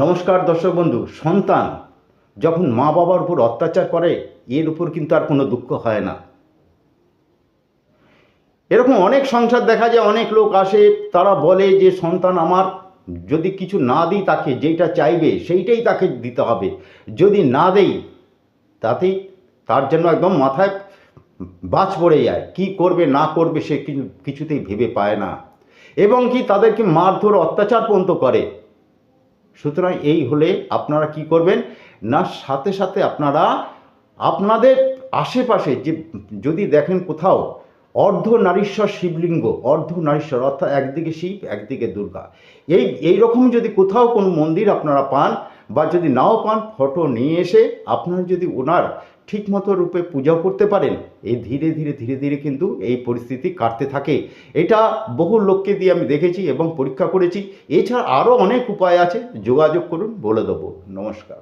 নমস্কার দর্শক বন্ধু। সন্তান যখন মা বাবার উপর অত্যাচার করে এর উপর কিন্তু আর কোনো দুঃখ হয় না। এরকম অনেক সংসার দেখা যায়, অনেক লোক আসে, তারা বলে যে সন্তান আমার, যদি কিছু না দিই তাকে, যেটা চাইবে সেইটাই তাকে দিতে হবে, যদি না দেই তাতেই তার জন্য একদম মাথায় বাজ পড়ে যায়, কি করবে না করবে সে কিছুতেই ভেবে পায় না, এবং কি তাদেরকে মারধর অত্যাচার পর্যন্ত করে। সুতরাং এই হলে আপনারা কি করবেন না, সাথে সাথে আপনারা আপনাদের আশেপাশে যে, যদি দেখেন কোথাও অর্ধনারীশ্বর শিবলিঙ্গ, অর্ধনারীশ্বর অর্থাৎ একদিকে শিব একদিকে দুর্গা, এই রকম যদি কোথাও কোনো মন্দির আপনারা পান, বা যদি নাও পান, ফটো নিয়ে এসে আপনারা যদি ওনার ঠিকমতো রূপে পূজা করতে পারেন, এই ধীরে ধীরে ধীরে ধীরে কিন্তু এই পরিস্থিতি কাটতে থাকে। এটা বহু লোককে দিয়ে আমি দেখেছি এবং পরীক্ষা করেছি। এছাড়া আরও অনেক উপায় আছে, যোগাযোগ করুন, বলে দেবো। নমস্কার।